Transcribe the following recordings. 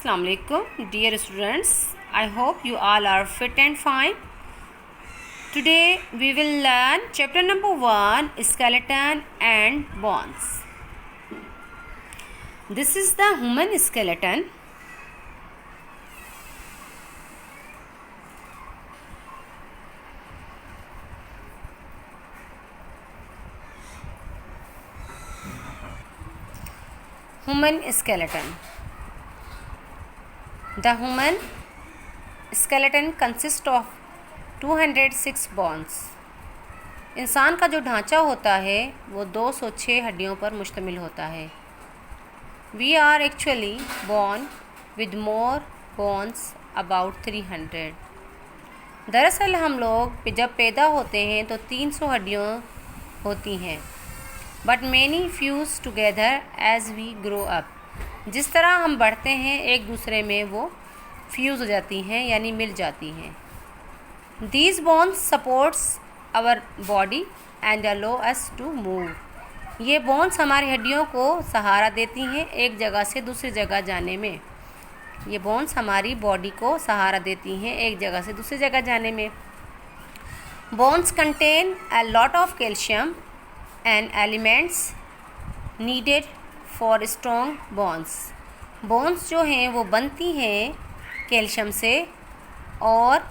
Assalamu alaikum dear students. I hope you all are fit and fine. Today we will learn chapter number 1, skeleton and bones. This is the human skeleton. Human skeleton. The human skeleton consists of 206 bones. इंसान का जो ढांचा होता है वो 206 हड्डियों पर मुश्तमिल होता है. We are actually born with more bones about 300. दरअसल हम लोग जब पैदा होते हैं तो 300 हड्डियाँ होती हैं. But many fuse together as we grow up. जिस तरह हम बढ़ते हैं एक दूसरे में वो फ्यूज़ हो जाती हैं यानी मिल जाती हैं. These bones supports our body and allow us to move. ये बोन्स हमारी हड्डियों को सहारा देती हैं एक जगह से दूसरी जगह जाने में. ये बोन्स हमारी बॉडी को सहारा देती हैं एक जगह से दूसरी जगह जाने में. Bones contain a lot of calcium and elements needed for strong bones. Bones जो हैं वो बनती हैं कैल्शियम से और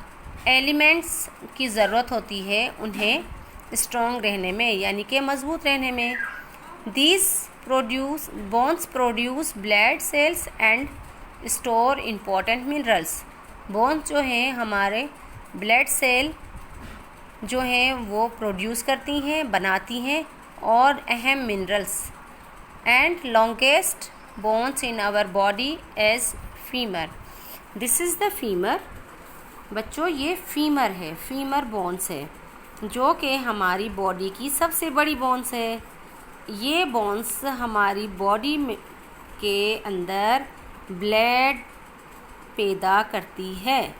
एलिमेंट्स की ज़रूरत होती है उन्हें स्ट्रॉन्ग रहने में यानी कि मज़बूत रहने में. Bones produce blood cells and store important minerals. Bones जो हैं हमारे ब्लड सेल जो हैं वो प्रोड्यूस करती हैं बनाती हैं और अहम minerals. And longest bones in our body as femur. This is the femur. बच्चों ये फीमर है, फीमर बोन्स है जो कि हमारी बॉडी की सबसे बड़ी बोन्स है. ये बोन्स हमारी बॉडी में के अंदर ब्लड पैदा करती है.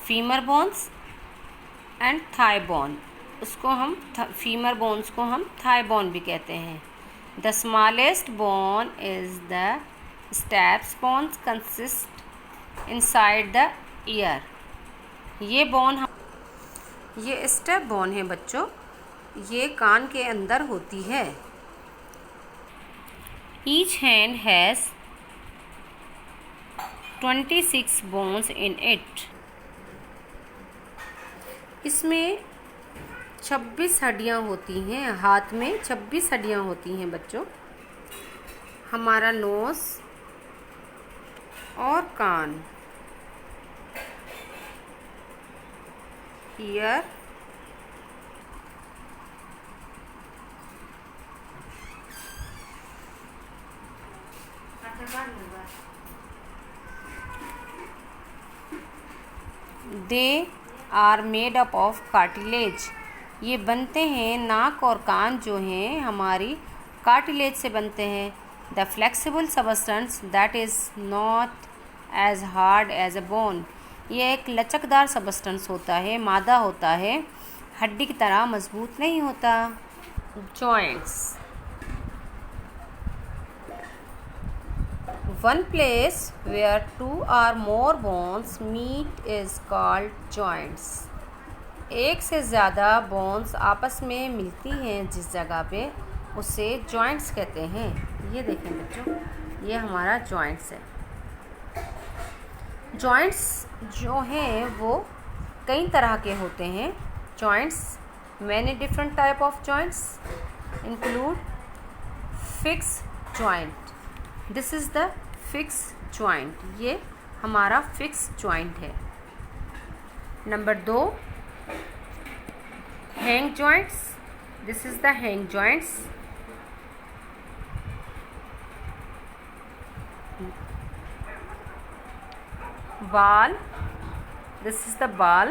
Femur bones and thigh bone, उसको हम फीमर बोन्स को हम थाई बोन भी कहते हैं. The smallest bone is the steps bones consist inside the year. ये स्टेप बोन है बच्चों, ये कान के अंदर होती है. Each hand has 26 bones in it. इसमें 26 हड्डियाँ होती हैं. हाथ में 26 हड्डियाँ होती हैं बच्चों. हमारा नोज़ और कान, ear, they are made up of cartilage. ये बनते हैं, नाक और कान जो हैं हमारी कार्टिलेज से बनते हैं. The flexible substance that is not as hard as a bone. ये एक लचकदार सबस्टेंस होता है, मादा होता है, हड्डी की तरह मजबूत नहीं होता. Joints. One place where 2 or more bones meet is called joints. एक से ज़्यादा बोन्स आपस में मिलती हैं जिस जगह पे उसे जॉइंट्स कहते हैं. ये देखें बच्चों, ये हमारा जॉइंट्स है. जॉइंट्स जो हैं वो कई तरह के होते हैं. Joints, many different type of joints include fix joint. This is the fix joint. ये हमारा फिक्स जॉइंट है. Number 2, hang joints. This is the hang joints. ball, this is the ball.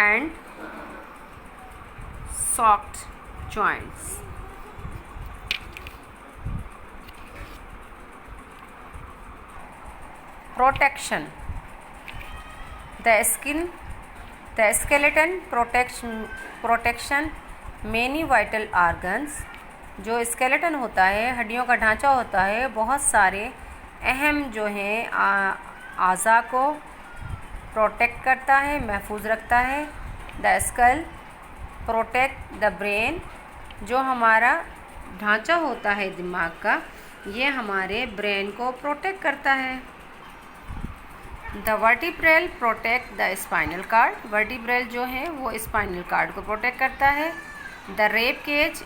And socket joints. Protection. The skeleton protection many vital organs. जो skeleton होता है, हड्डियों का ढांचा होता है, बहुत सारे अहम जो है आज़ा को प्रोटेक्ट करता है, महफूज रखता है। The skull protect the brain, जो हमारा ढांचा होता है दिमाग का, ये हमारे ब्रेन को प्रोटेक्ट करता है। The vertebral protect the spinal cord, vertebral जो है वो स्पाइनल कार्ड को प्रोटेक्ट करता है। The rib cage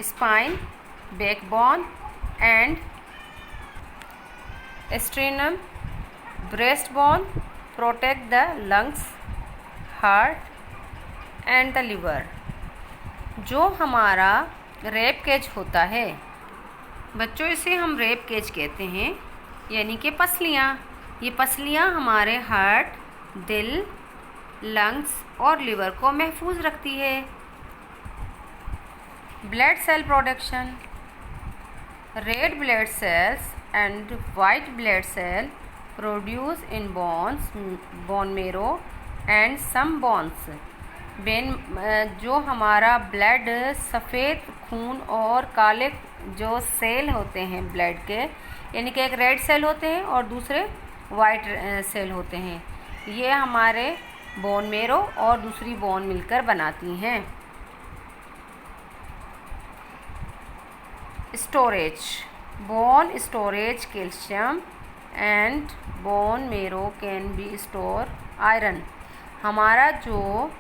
spine, backbone and sternum, breast bone protect the lungs, heart and the liver. जो हमारा रेब केज होता है बच्चों, इसे हम रेब केज कहते हैं, यानी कि पसलियाँ। ये पसलियाँ हमारे हार्ट, दिल, लंग्स और लिवर को महफूज रखती है। Blood cell production, red blood cells and white blood cell produce in bones, bone marrow and some bones. जो हमारा ब्लड, सफ़ेद खून और काले जो सेल होते हैं ब्लड के, यानी कि एक रेड सेल होते हैं और दूसरे वाइट सेल होते हैं, ये हमारे बोन मेरो और दूसरी बोन मिलकर बनाती हैं। Storage, bone storage calcium and bone marrow can be store iron. हमारा जो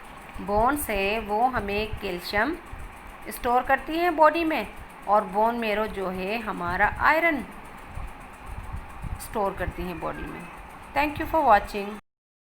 बोन्स है वो हमें कैल्शियम स्टोर करती हैं बॉडी में, और बोन मेरो जो है हमारा आयरन स्टोर करती हैं बॉडी में। Thank you for watching.